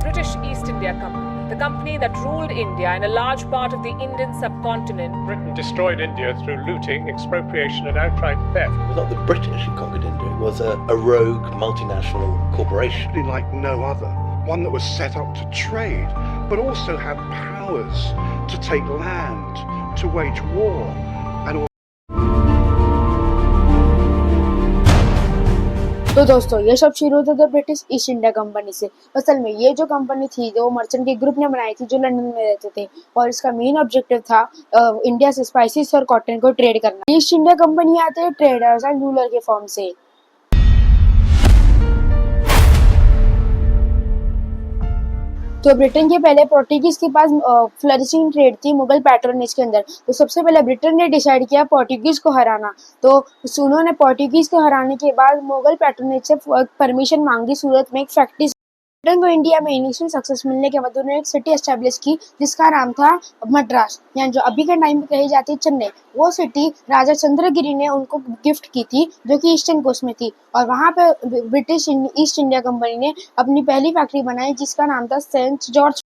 British East India Company, the company that ruled India and a large part of the Indian subcontinent. Britain destroyed India through looting, expropriation, and outright theft. It was not the British who conquered India, it was a rogue multinational corporation. Really like no other, one that was set up to trade, but also had powers to take land, to wage war, and तो दोस्तों ये सब शुरू होता था British east India company से। असल में ये जो कंपनी थी जो मर्चेंट के ग्रुप ने बनाई थी जो लंदन में रहते थे, और इसका मेन ऑब्जेक्टिव था इंडिया से स्पाइसेस और कॉटन को ट्रेड करना। ईस्ट इंडिया कंपनी आते हैं ट्रेडर्स एंड रूलर के फॉर्म से। तो ब्रिटेन के पहले पोर्टुगीज के पास फ्लरिशिंग ट्रेड थी मुगल पैट्रोनेज के अंदर। तो सबसे पहले ब्रिटेन ने डिसाइड किया पोर्टुगीज को हराना। तो उन्होंने पोर्टुगीज को हराने के बाद मुगल पैट्रोनेज से परमिशन मांगी सूरत में एक फैक्ट्री। ब्रिटेन को इंडिया में इनिशियल सक्सेस मिलने के बाद उन्होंने एक सिटी एस्टेब्लिश की जिसका नाम था मद्रास, यानी जो अभी के टाइम में कही जाती है चेन्नई। वो सिटी राजा चंद्रगिरी ने उनको गिफ्ट की थी जो कि ईस्टर्न कोस्ट में थी, और वहाँ पे ब्रिटिश ईस्ट इंडिया कंपनी ने अपनी पहली फैक्ट्री बनाई जिसका नाम था सेंट जॉर्ज।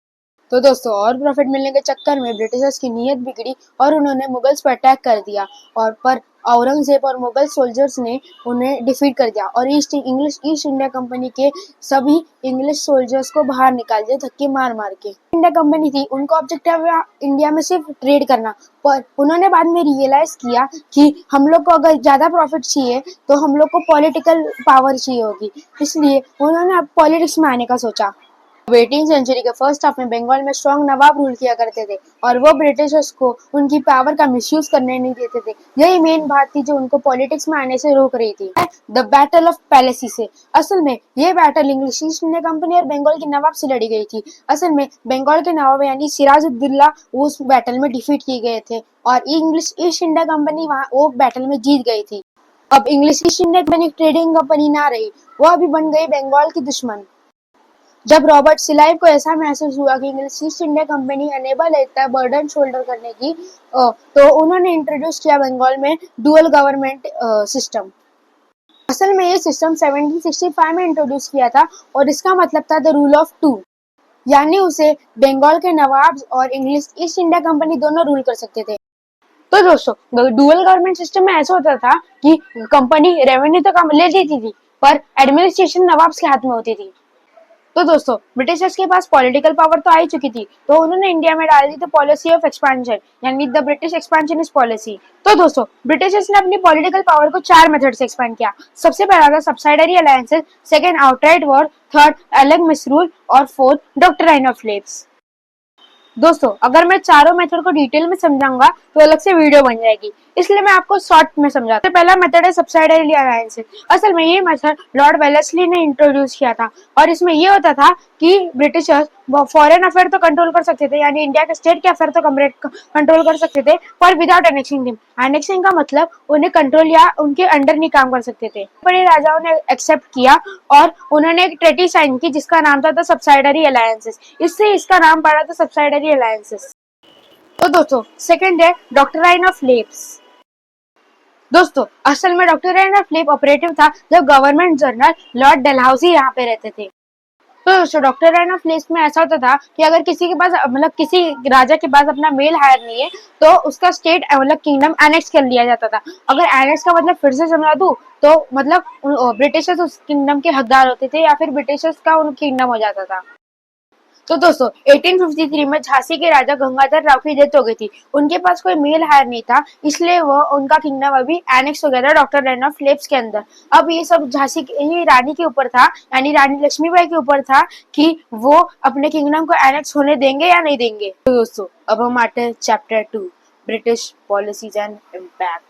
तो दोस्तों और प्रॉफिट मिलने के चक्कर में ब्रिटिशर्स की नीयत बिगड़ी और उन्होंने मुगल्स पर अटैक कर दिया, और पर औरंगजेब और मुगल सोल्जर्स ने उन्हें डिफीट कर दिया और ईस्ट इंडिया कंपनी के सभी इंग्लिश सोल्जर्स को बाहर निकाल दिया धक्के मार मार के। इंडिया कंपनी थी, उनका ऑब्जेक्टिव इंडिया में सिर्फ ट्रेड करना, पर उन्होंने बाद में रियलाइज किया कि हम लोग को अगर ज्यादा प्रॉफिट चाहिए तो हम लोग को पॉलिटिकल पावर चाहिए होगी, इसलिए उन्होंने अब पॉलिटिक्स में आने का सोचा। 18वीं सेंचुरी के फर्स्ट हाफ में बंगाल में स्ट्रॉन्ग नवाब रूल किया करते थे और वो ब्रिटिशर्स को उनकी पावर का मिसयूज करने नहीं देते थे। यही मेन बात थी जो उनको पॉलिटिक्स में आने से रोक रही थी। द बैटल ऑफ पैलेसी से, असल में ये battle English East India company और बंगाल के नवाब से लड़ी गई थी। असल में बंगाल के नवाब यानी सिराजुद्दौला उस बैटल में डिफीट किए गए थे और इंग्लिश ईस्ट इंडिया कंपनी वहाँ वो बैटल में जीत गई थी। अब English East India company trading company ना रही, वो अभी बन गई बंगाल की दुश्मन। जब रॉबर्ट सिलाइव को ऐसा महसूस हुआ कि English East India Company unable है बर्डन शोल्डर करने की, तो उन्होंने इंट्रोड्यूस किया बंगाल में डुअल गवर्नमेंट सिस्टम। असल में ये सिस्टम 1765 में इंट्रोड्यूस किया था और इसका मतलब था द रूल ऑफ टू, यानी उसे बंगाल के नवाब और इंग्लिश ईस्ट इंडिया कंपनी दोनों रूल कर सकते थे। तो दोस्तों डुअल गवर्नमेंट सिस्टम में ऐसा होता था कि कंपनी रेवेन्यू तो कम ले देती थी पर एडमिनिस्ट्रेशन नवाब के हाथ में होती थी। तो दोस्तों ब्रिटिशर्स के पास पॉलिटिकल पावर तो आ ही चुकी थी, तो उन्होंने इंडिया में डाल दी थी पॉलिसी ऑफ एक्सपेंशन, यानी द ब्रिटिश एक्सपेंशनिस्ट पॉलिसी। तो दोस्तों ब्रिटिशर्स ने अपनी पॉलिटिकल पावर को 4 मेथड से एक्सपेंड किया। सबसे पहला था subsidiary alliances, second outright war, third अलग मिसरूल और फोर्थ डॉक्ट्राइन ऑफ स्लेव्स। दोस्तों अगर मैं चारों मेथड को डिटेल में समझाऊंगा तो अलग से वीडियो बन जाएगी, इसलिए मैं आपको शॉर्ट में समझाता हूं। पहला मेथड है सब्सिडारी अलायंसेस। असल में ये मेथड लॉर्ड वेलेस्ली ने इंट्रोड्यूस किया था और इसमें ये होता था कि ब्रिटिशर्स फॉरेन अफेयर तो कंट्रोल कर सकते थे, यानी इंडिया के स्टेट के अफेयर तो कंट्रोल कर सकते थे, पर विदाउट एनेक्सिंग देम। एनेक्सिंग का मतलब उन्हें कंट्रोल या उनके अंडर नहीं काम कर सकते थे। बड़े राजाओं ने एक्सेप्ट किया और उन्होंने एक ट्रीटी साइन की जिसका नाम था सब्सिडारी अलायंसेस, इससे इसका नाम पड़ा था सब्सिडारी अलायंसेस। तो दोस्तों सेकंड है डॉक्ट्राइन ऑफ स्लेव्स। दोस्तों असल में डॉक्ट्राइन ऑफ स्लेव ऑपरेटिव था जब गवर्नमेंट जनरल लॉर्ड डलहौजी यहाँ पे रहते थे। तो दोस्तों डॉक्ट्राइन ऑफ स्लेव्स में ऐसा होता था कि अगर किसी के पास मतलब किसी राजा के पास अपना मेल हायर नहीं है तो उसका स्टेट मतलब किंगडम एनेक्स कर लिया जाता था। अगर एनेक्स का मतलब फिर से समझा दूं तो मतलब ब्रिटिशर्स उस किंगडम के हकदार होते थे या फिर ब्रिटिशर्स का उन किंगडम हो जाता था। तो दोस्तों 1853 में झांसी के राजा गंगाधर राव की डेथ हो गई थी। उनके पास कोई मेल हायर नहीं था, इसलिए वो उनका किंगडम अभी एनेक्स हो गया था डॉक्ट्राइन ऑफ स्लेव्स के अंदर। अब ये सब झांसी की रानी के ऊपर था, यानी रानी लक्ष्मीबाई के ऊपर था कि वो अपने किंगडम को एनेक्स होने देंगे या नहीं देंगे। तो दोस्तों अब हम आते हैं chapter 2 British policies and impact.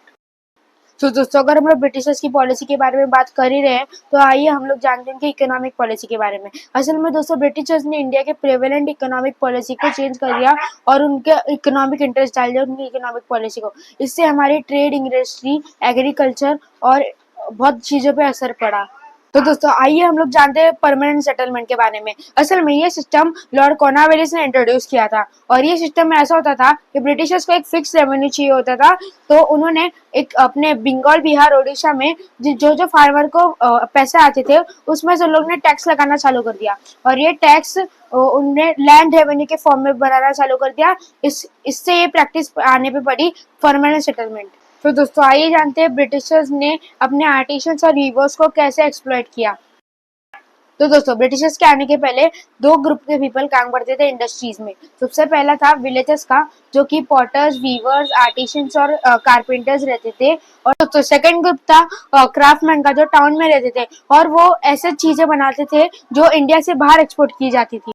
तो दोस्तों अगर हम लोग ब्रिटिशर्स की पॉलिसी के बारे में बात कर ही रहे हैं तो आइए हम लोग जानते हैं कि इकोनॉमिक पॉलिसी के बारे में। असल में दोस्तों ब्रिटिशर्स ने इंडिया के प्रेवेलेंट इकोनॉमिक पॉलिसी को चेंज कर दिया और उनके इकोनॉमिक इंटरेस्ट डाल दिया उनकी इकोनॉमिक पॉलिसी को। इससे हमारी ट्रेड, इंडस्ट्री, एग्रीकल्चर और बहुत चीज़ों पे असर पड़ा। तो दोस्तों आइए हम लोग जानते हैं परमानेंट सेटलमेंट के बारे में। असल में ये सिस्टम लॉर्ड कॉर्नवालिस ने इंट्रोड्यूस किया था और ये सिस्टम में ऐसा होता था कि ब्रिटिशर्स को एक फिक्स रेवेन्यू चाहिए होता था, तो उन्होंने एक अपने बंगाल, बिहार, ओडिशा में जो जो फार्मर को पैसे आते थे उसमें से लोग ने टैक्स लगाना चालू कर दिया और ये टैक्स उनने लैंड रेवेन्यू के फॉर्म में बनाना चालू कर दिया। इससे ये प्रैक्टिस आने पे पड़ी परमानेंट सेटलमेंट। तो दोस्तों आइए जानते हैं ब्रिटिशर्स ने अपने आर्टिशंस और वीवर्स को कैसे एक्सप्लॉइट किया। तो दोस्तों ब्रिटिशर्स के आने के पहले दो ग्रुप के पीपल काम करते थे इंडस्ट्रीज में। सबसे पहला था विलेजर्स का, जो कि पॉटर्स, वीवर्स, आर्टिशंस और कारपेंटर्स रहते थे। और तो सेकंड ग्रुप था क्राफ्टमैन का, जो टाउन में रहते थे और वो ऐसे चीजें बनाते थे जो इंडिया से बाहर एक्सपोर्ट की जाती थी।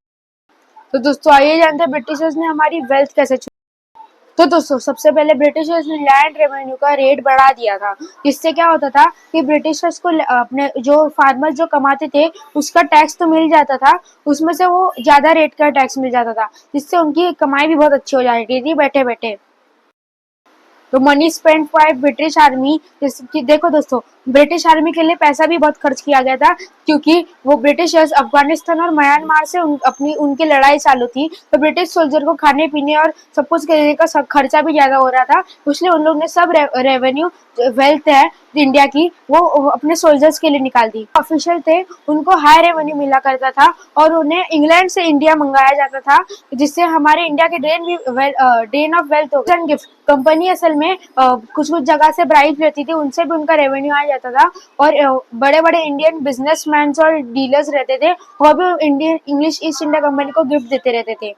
तो दोस्तों आइए जानते हैं ब्रिटिशर्स ने हमारी वेल्थ कैसे छुपी। तो दोस्तों सबसे पहले ब्रिटिशर्स ने लैंड रेवेन्यू का रेट बढ़ा दिया था। इससे क्या होता था कि ब्रिटिशर्स को अपने जो फार्मर्स जो कमाते थे उसका टैक्स तो मिल जाता था, उसमें से वो ज्यादा रेट का टैक्स मिल जाता था, जिससे उनकी कमाई भी बहुत अच्छी हो जाती थी बैठे बैठे। तो money spend by British army, जैसे कि देखो दोस्तों ब्रिटिश आर्मी के लिए पैसा भी बहुत खर्च किया गया था, क्योंकि वो ब्रिटिशर्स अफगानिस्तान और म्यांमार से उनकी लड़ाई चालू थी। तो ब्रिटिश सोल्जर को खाने पीने और सब कुछ करने का सब खर्चा भी ज्यादा हो रहा था, इसलिए उन लोगों ने सब रेवेन्यू वेल्थ है इंडिया की वो अपने सोल्जर्स के लिए निकाल दी। ऑफिशियल थे उनको हाई रेवेन्यू मिला करता था और उन्हें इंग्लैंड से इंडिया मंगाया जाता था, जिससे हमारे इंडिया के ड्रेन ऑफ वेल्थ हो गया। गिफ्ट कंपनी असल में कुछ कुछ जगह से ब्राइब रहती थी, उनसे भी उनका रेवेन्यू आ जाता था। और बड़े बड़े इंडियन बिजनेसमैन और डीलर्स रहते थे, वो भी Indian English East India company को गिफ्ट देते रहते थे।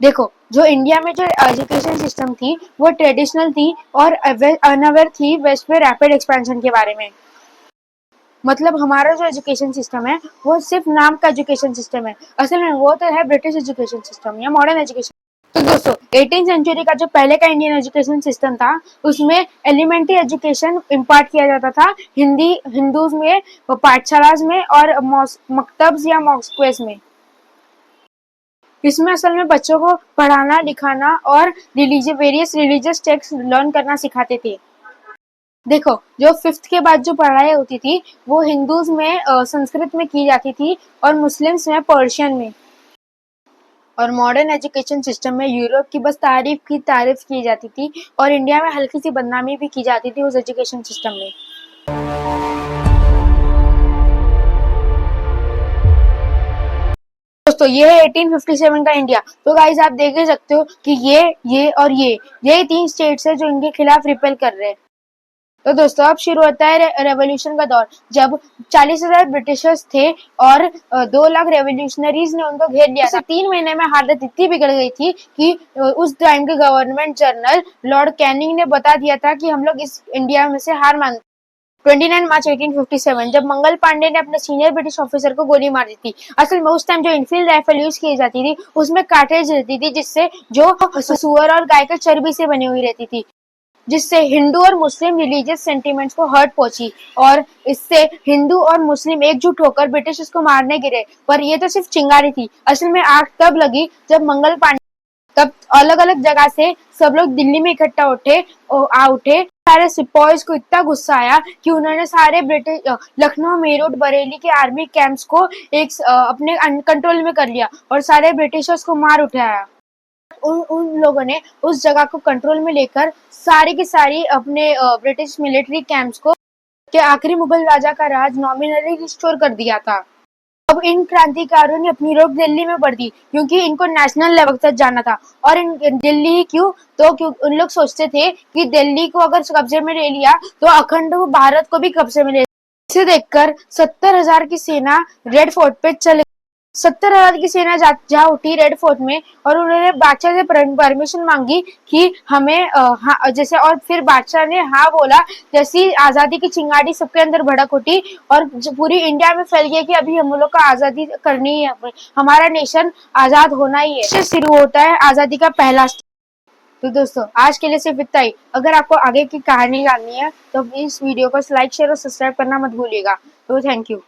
देखो जो इंडिया में जो एजुकेशन सिस्टम थी वो ट्रेडिशनल थी और अनअवेयर थी वेस्ट में रैपिड एक्सपेंशन के बारे में। मतलब हमारा जो एजुकेशन सिस्टम है वो सिर्फ नाम का एजुकेशन सिस्टम है, असल में वो तो है ब्रिटिश एजुकेशन सिस्टम या मॉडर्न एजुकेशन। तो दोस्तों 18th सेंचुरी का जो पहले का इंडियन एजुकेशन सिस्टम था उसमें एलिमेंट्री एजुकेशन इम्पार्ट किया जाता था हिंदूज में, पाठशालास में और मकतब्स या मॉस्क्वेस में। इसमें असल में बच्चों को पढ़ाना लिखाना और वेरियस रिलीजियस टेक्स्ट लर्न करना सिखाते थे। देखो जो 5th के बाद जो पढ़ाई होती थी वो हिंदूज में संस्कृत में की जाती थी और मुस्लिम्स में पर्शियन में। और मॉडर्न एजुकेशन सिस्टम में यूरोप की बस तारीफ की जाती थी और इंडिया में हल्की सी बदनामी भी की जाती थी उस एजुकेशन सिस्टम में। दोस्तों ये है 1857 का इंडिया। तो गाइस आप देख ही सकते हो कि ये और ये 3 स्टेट्स है जो इनके खिलाफ रिपेल कर रहे हैं। तो दोस्तों अब शुरू होता है रेवोल्यूशन का दौर, जब 40,000 ब्रिटिशर्स थे और 2 लाख रेवोल्यूशनरीज ने उनको घेर लिया था। 3 महीने में हालत इतनी बिगड़ गई थी कि उस टाइम के गवर्नमेंट जनरल लॉर्ड कैनिंग ने बता दिया था कि हम लोग इस इंडिया में से हार मान। 29 मार्च 1857 जब मंगल पांडे ने अपने सीनियर ब्रिटिश ऑफिसर को गोली मार दी थी। असल में उस टाइम जो इनफील्ड राइफल यूज की जाती थी उसमें कार्ट्रिज रहती थी, जिससे जो सुअर और गाय के चर्बी से बनी हुई रहती थी, जिससे हिंदू और मुस्लिम रिलीजियस सेंटिमेंट्स को हर्ट पहुंची और इससे हिंदू और मुस्लिम एकजुट होकर ब्रिटिश को मारने गिरे। पर ये तो सिर्फ चिंगारी थी, असल में आग तब लगी जब मंगल पांडे तब अलग अलग जगह से सब लोग दिल्ली में इकट्ठा उठे। सारे सिपाहीज को इतना गुस्सा आया कि उन्होंने सारे ब्रिटिश लखनऊ, मेरठ, बरेली के आर्मी कैंप्स को अपने कंट्रोल में कर लिया और सारे ब्रिटिशर्स को मार उठाया। उन लोगों ने उस जगह को कंट्रोल में लेकर सारी की सारी अपने ब्रिटिश मिलिट्री कैंप्स को के आखिरी मुगल राजा का राज नॉमिनली रिस्टोर कर दिया था। अब इन क्रांतिकारियों ने अपनी रोक दिल्ली में बढ़ दी, क्योंकि इनको नेशनल लेवल तक जाना था। और दिल्ली ही क्यों, तो क्यों उन लोग सोचते थे कि दिल्ली को अगर कब्जे में ले लिया तो अखंड भारत को भी कब्जे में ले। इसे देखकर 70,000 की सेना रेड फोर्ट पे चले। 70,000 की सेना जा उठी रेड फोर्ट में और उन्होंने बादशाह से परमिशन मांगी कि हमें जैसे, और फिर बादशाह ने हाँ बोला। जैसी आजादी की चिंगारी सबके अंदर भड़क उठी और पूरी इंडिया में फैल गया कि अभी हम लोग को आजादी करनी है, हमारा नेशन आजाद होना ही है। इससे शुरू होता है आजादी का पहला स्टेप। तो दोस्तों आज के लिए सिर्फ इतना ही। अगर आपको आगे की कहानी जाननी है तो प्लीज वीडियो को लाइक, शेयर और सब्सक्राइब करना मत भूलिएगा। तो थैंक यू।